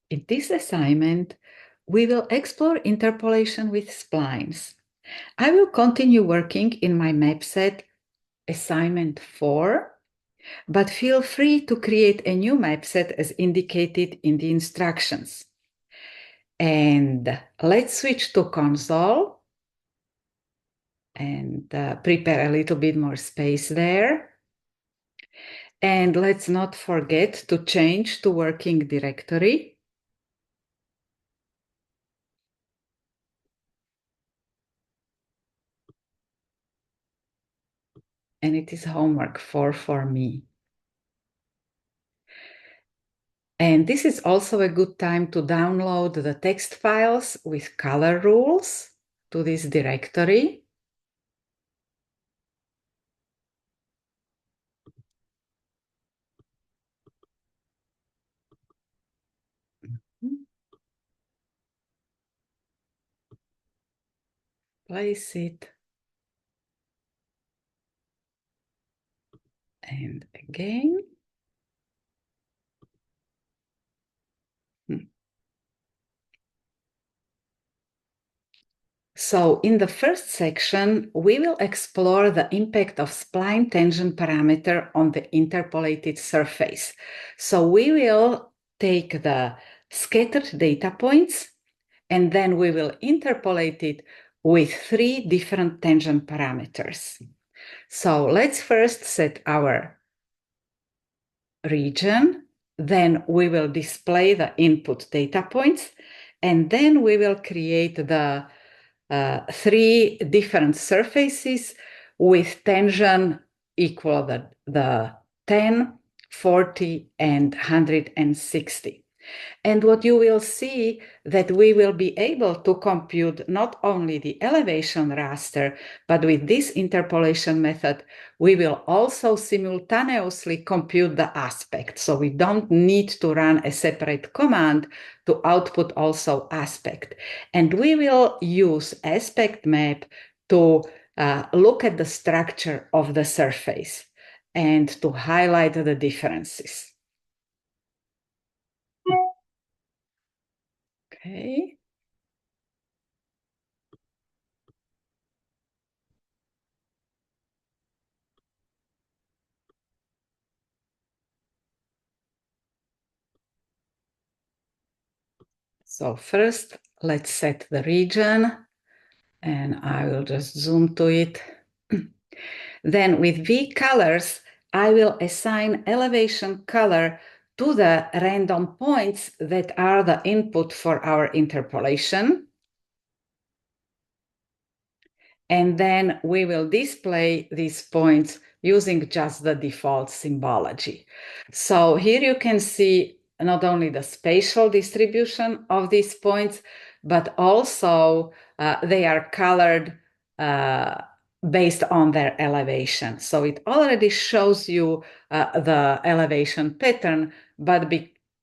In this assignment, we will explore interpolation with splines. I will continue working in my map set assignment 4, but feel free to create a new map set as indicated in the instructions. And let's switch to console and prepare a little bit more space there. And let's not forget to change to working directory. And it is homework 4 for me. And this is also a good time to download the text files with color rules to this directory. Place it. And again. So in the first section, we will explore the impact of spline tangent parameter on the interpolated surface. So we will take the scattered data points and then we will interpolate it with 3 different tangent parameters. So let's first set our region, then we will display the input data points, and then we will create the 3 different surfaces with tangent equal the 10, 40, and 160. And what you will see that we will be able to compute not only the elevation raster, but with this interpolation method, we will also simultaneously compute the aspect. So we don't need to run a separate command to output also aspect. And we will use aspect map to look at the structure of the surface and to highlight the differences. Okay. So first, let's set the region, and I will just zoom to it. Then with V colors, I will assign elevation color to the random points that are the input for our interpolation. And then we will display these points using just the default symbology. So here you can see not only the spatial distribution of these points, but also they are colored based on their elevation. So it already shows you the elevation pattern, but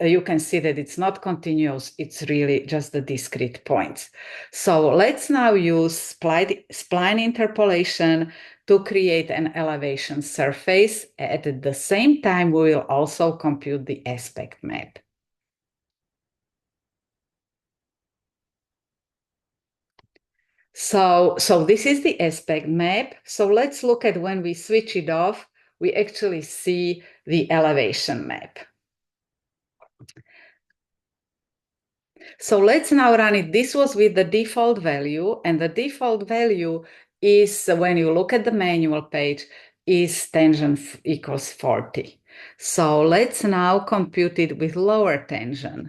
you can see that it's not continuous, it's really just the discrete points. So let's now use spline interpolation to create an elevation surface. At the same time, we will also compute the aspect map. So this is the aspect map. So let's look at when we switch it off, we actually see the elevation map. So let's now run it. This was with the default value, and the default value is, when you look at the manual page, is tangent equals 40. So let's now compute it with lower tangent.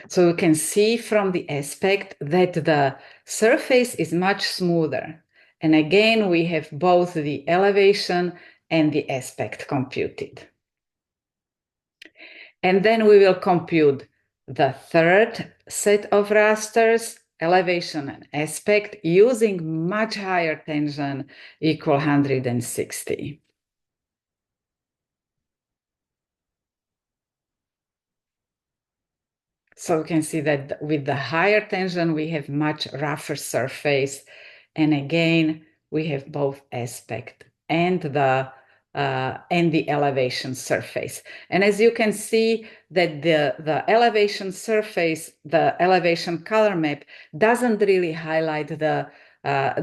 So you can see from the aspect that the surface is much smoother. And again, we have both the elevation and the aspect computed. And then we will compute the third set of rasters, elevation and aspect, using much higher tangent equal 160. So we can see that with the higher tangent, we have much rougher surface. And again, we have both aspect and the and the elevation surface. And as you can see that the elevation surface, the elevation color map doesn't really highlight the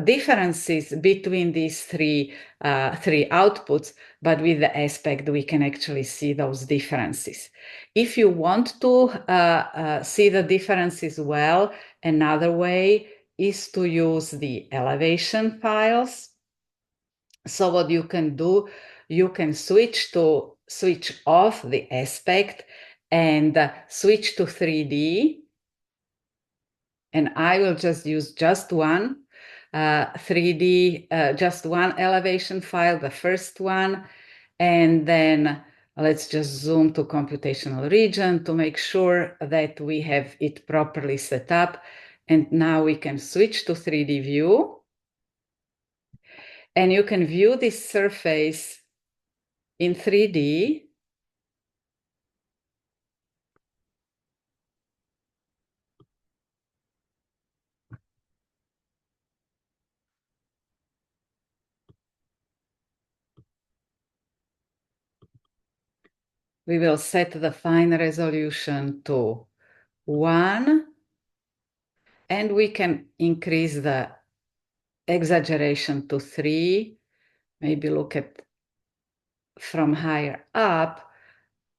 differences between these three outputs, but with the aspect we can actually see those differences. If you want to see the differences well, another way is to use the elevation files. So what you can do, you can switch off the aspect and switch to 3D. And I will just use just one 3D, just one elevation file, the first one. And then let's just zoom to computational region to make sure that we have it properly set up. And now we can switch to 3D view. And you can view this surface in 3D. We will set the fine resolution to 1, and we can increase the exaggeration to 3, maybe look at from higher up,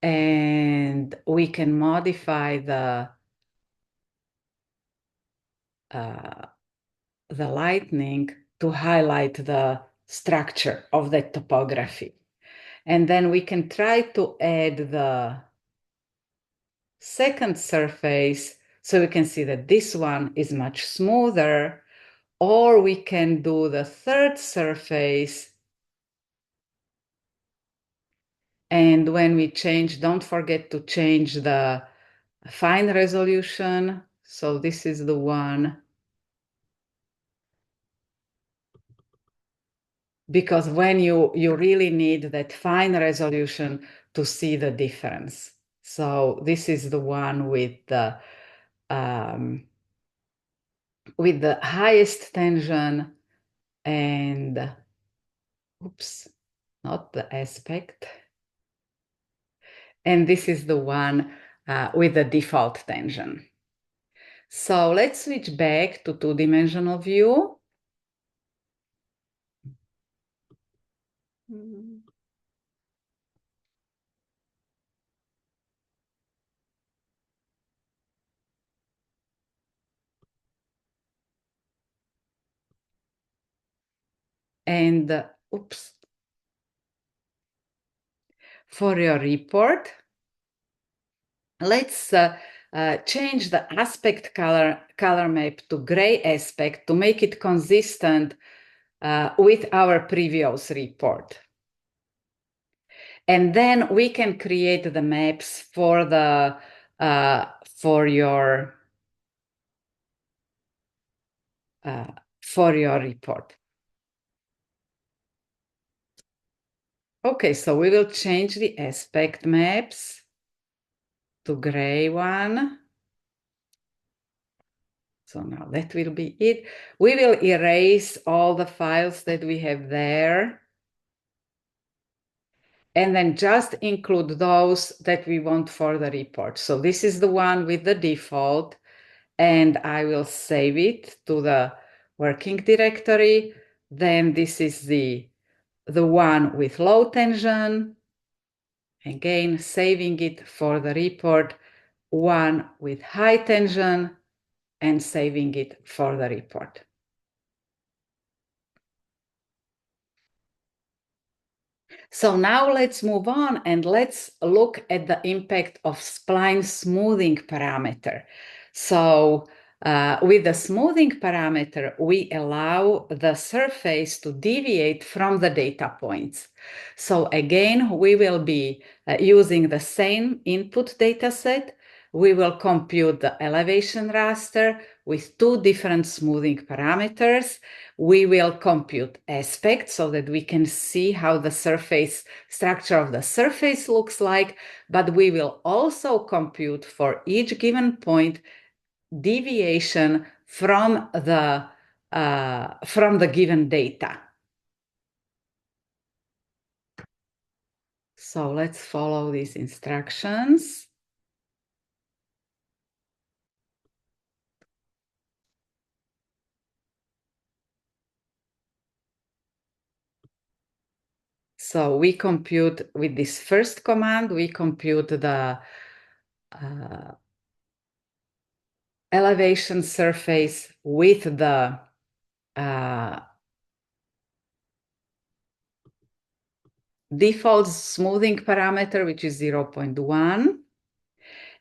and we can modify the lightning to highlight the structure of the topography. And then we can try to add the second surface, so we can see that this one is much smoother, or we can do the third surface. And when we change, don't forget to change the fine resolution. So this is the one, because when you really need that fine resolution to see the difference. So this is the one with the highest tension, and oops, not the aspect. And this is the one with the default tension. So let's switch back to two-dimensional view. And oops, for your report, let's change the aspect color map to gray aspect to make it consistent with our previous report. And then we can create the maps for your report. Okay, so we will change the aspect maps to gray one. So now that will be it. We will erase all the files that we have there, and then just include those that we want for the report. So this is the one with the default, and I will save it to the working directory. Then this is the one with low tension. Again, saving it for the report. One with high tension, and saving it for the report. So now let's move on and let's look at the impact of spline smoothing parameter. So with the smoothing parameter, we allow the surface to deviate from the data points. So again, we will be using the same input data set. We will compute the elevation raster with two different smoothing parameters. We will compute aspects so that we can see how the surface structure of the surface looks like, but we will also compute for each given point deviation from the given data. So let's follow these instructions. So we compute with this first command, we compute the elevation surface with the default smoothing parameter, which is 0.1.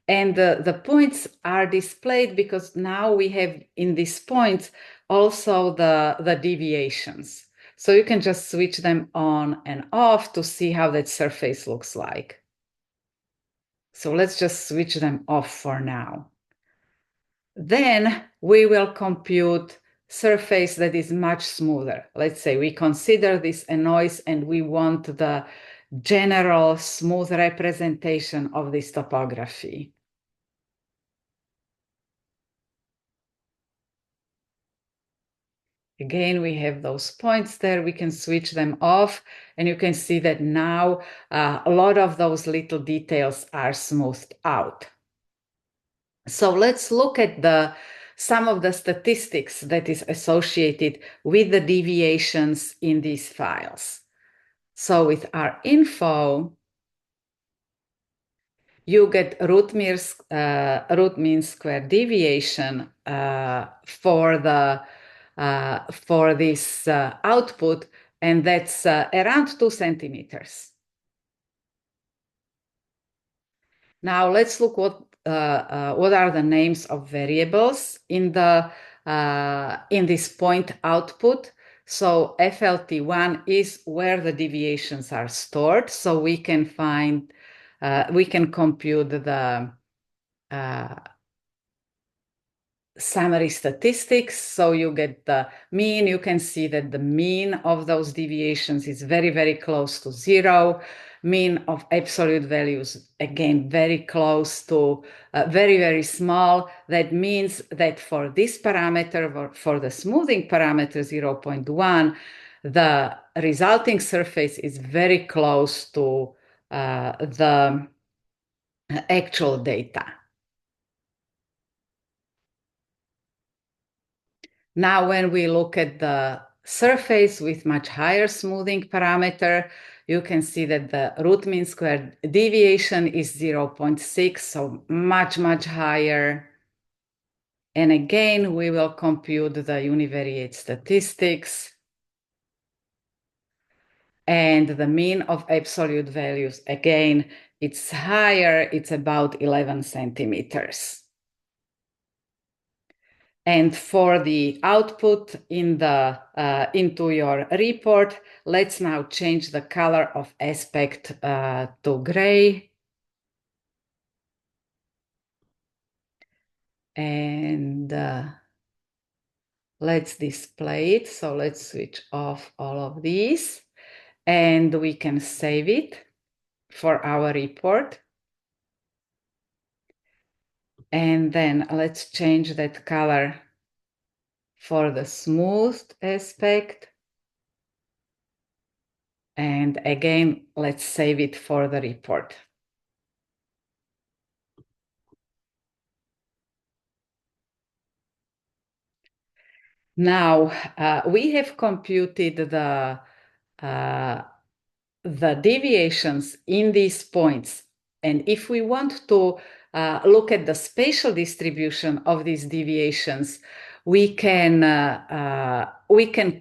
And the points are displayed because now we have in these points also the deviations. So you can just switch them on and off to see how that surface looks like. So let's just switch them off for now. Then we will compute surface that is much smoother. Let's say we consider this a noise and we want the general smooth representation of this topography. Again, we have those points there. We can switch them off, and you can see that now a lot of those little details are smoothed out. So let's look at some of the statistics that is associated with the deviations in these files. So with our info, you get root mean square deviation for this output, and that's around 2 centimeters. Now let's look what are the names of variables in this point output. So FLT1 is where the deviations are stored, so we can compute the summary statistics. So you get the mean. You can see that the mean of those deviations is very, very close to 0. Mean of absolute values, again, very close to very, very small. That means that for this parameter, for the smoothing parameter 0.1, the resulting surface is very close to the actual data. Now, when we look at the surface with much higher smoothing parameter, you can see that the root mean squared deviation is 0.6, so much, much higher. And again, we will compute the univariate statistics. And the mean of absolute values, again, it's higher, it's about 11 centimeters. And for the output into your report, let's now change the color of aspect to gray. And let's display it. So let's switch off all of these. And we can save it for our report. And then let's change that color for the smoothed aspect. And again, let's save it for the report. Now, we have computed the deviations in these points. And if we want to look at the spatial distribution of these deviations, we can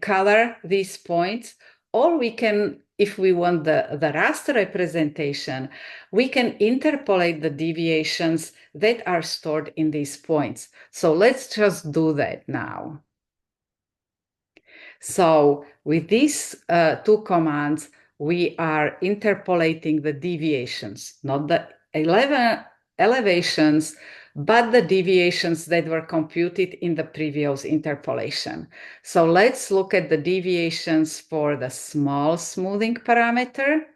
color these points, or we can, if we want the raster representation, we can interpolate the deviations that are stored in these points. So let's just do that now. So with these two commands, we are interpolating the deviations, not the 11 elevations, but the deviations that were computed in the previous interpolation. So let's look at the deviations for the small smoothing parameter,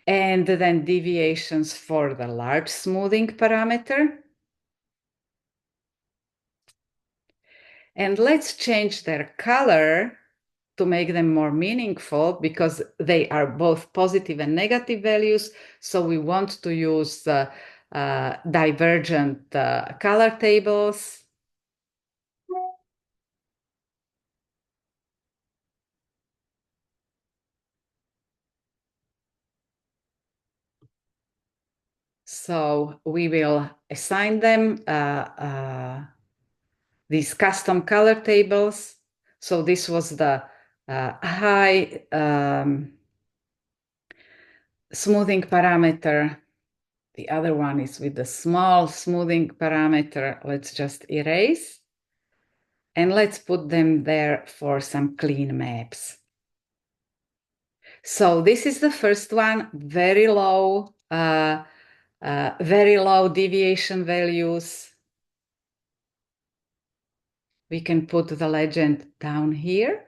and then deviations for the large smoothing parameter. And let's change their color to make them more meaningful because they are both positive and negative values. So we want to use divergent color tables. So we will assign them these custom color tables. So this was the high smoothing parameter. The other one is with the small smoothing parameter. Let's just erase. And let's put them there for some clean maps. So this is the first one, very low deviation values. We can put the legend down here.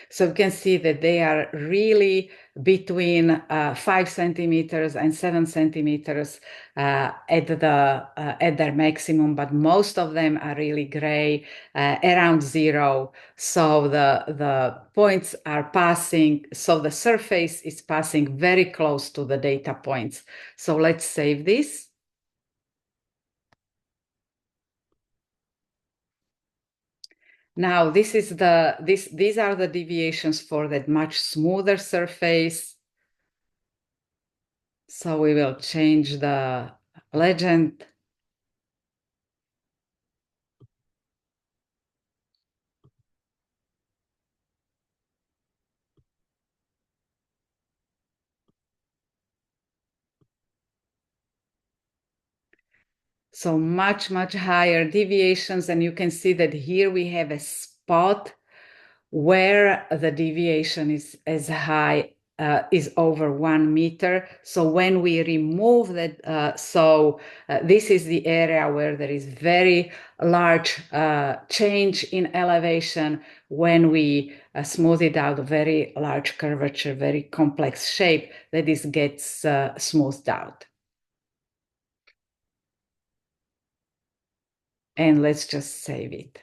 So you can see that they are really between 5 centimeters and 7 centimeters at their maximum, but most of them are really gray, around 0. So the points are passing, so the surface is passing very close to the data points. So let's save this. Now these are the deviations for that much smoother surface. So we will change the legend. So much higher deviations. And you can see that here we have a spot where the deviation is as high, is over 1 meter. So when we remove that, this is the area where there is very large change in elevation. When we smooth it out, very large curvature, very complex shape, that this gets smoothed out. And let's just save it.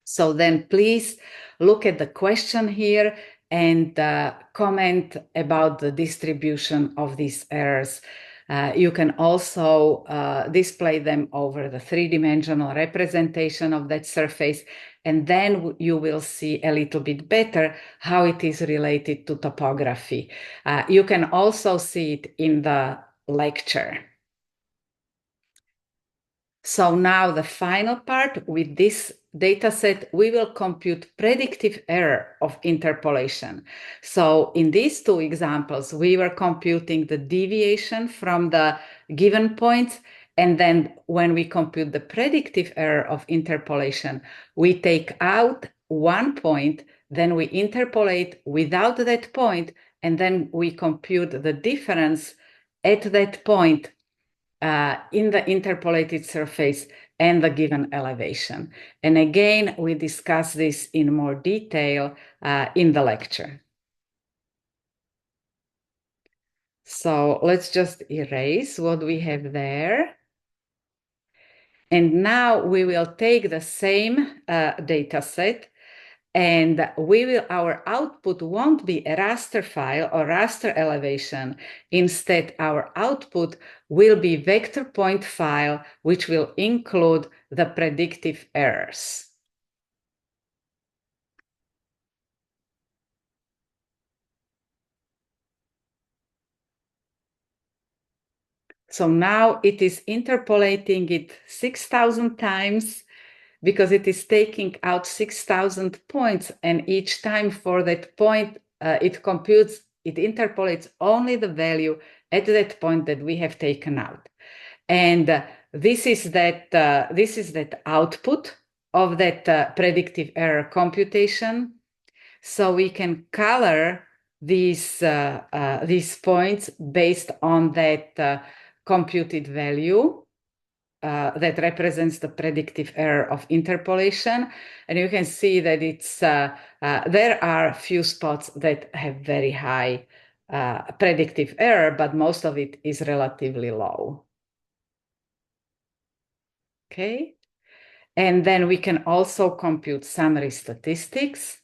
So then please look at the question here and comment about the distribution of these errors. You can also display them over the three-dimensional representation of that surface, and then you will see a little bit better how it is related to topography. You can also see it in the lecture. So now the final part, with this data set, we will compute predictive error of interpolation. So in these two examples, we were computing the deviation from the given points. And then when we compute the predictive error of interpolation, we take out one point, then we interpolate without that point, and then we compute the difference at that point in the interpolated surface and the given elevation. And again, we discuss this in more detail in the lecture. So let's just erase what we have there. And now we will take the same data set, and our output won't be a raster file or raster elevation. Instead, our output will be vector point file, which will include the predictive errors. So now it is interpolating it 6,000 times, because it is taking out 6,000 points, and each time for that point, it interpolates only the value at that point that we have taken out. And this is that output of that predictive error computation. So we can color these points based on that computed value. That represents the predictive error of interpolation. And you can see that there are a few spots that have very high predictive error, but most of it is relatively low. Okay. And then we can also compute summary statistics.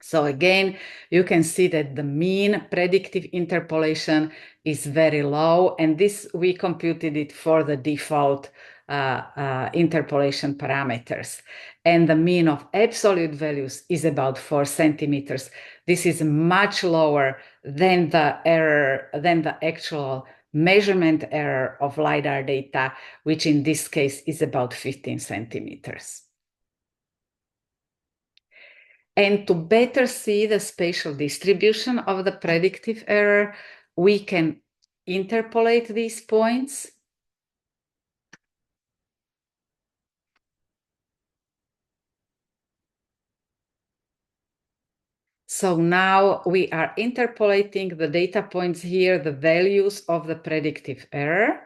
So again, you can see that the mean predictive interpolation is very low, and this we computed it for the default interpolation parameters. And the mean of absolute values is about 4 centimeters. This is much lower than the error, than the actual measurement error of LiDAR data, which in this case is about 15 centimeters. And to better see the spatial distribution of the predictive error, we can interpolate these points. So now we are interpolating the data points here, the values of the predictive error.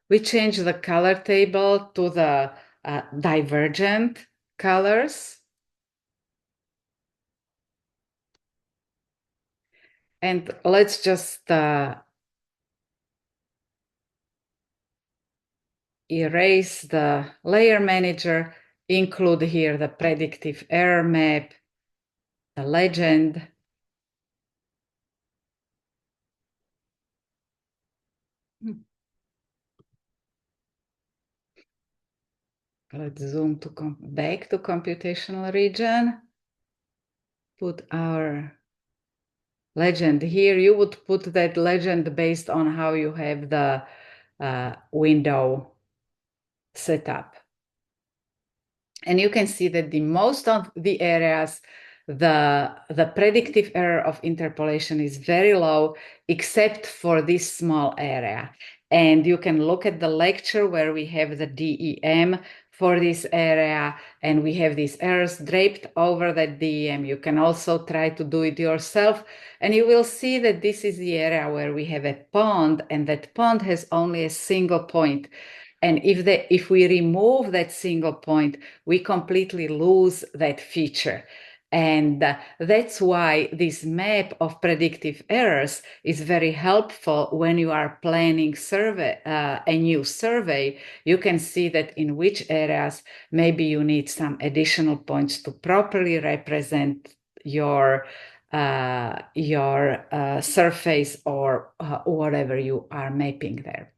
We change the color table to the divergent colors. And let's just erase the layer manager, include here the predictive error map, the legend. Let's zoom to back to computational region. Put our legend here. You would put that legend based on how you have the window set up. And you can see that the most of the areas, the predictive error of interpolation is very low, except for this small area. And you can look at the lecture where we have the DEM for this area, and we have these errors draped over that DEM. You can also try to do it yourself, and you will see that this is the area where we have a pond, and that pond has only a single point. And if we remove that single point, we completely lose that feature. And that's why this map of predictive errors is very helpful when you are planning a new survey. You can see that in which areas maybe you need some additional points to properly represent your surface or whatever you are mapping there.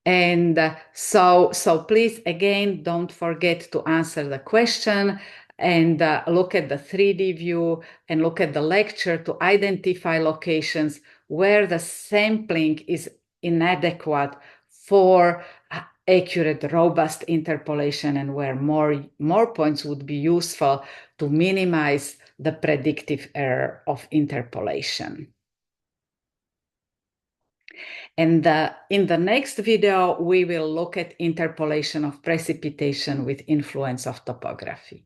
And so please, again, don't forget to answer the question and look at the 3D view and look at the lecture to identify locations where the sampling is inadequate for accurate, robust interpolation, and where more points would be useful to minimize the predictive error of interpolation. And in the next video, we will look at interpolation of precipitation with influence of topography.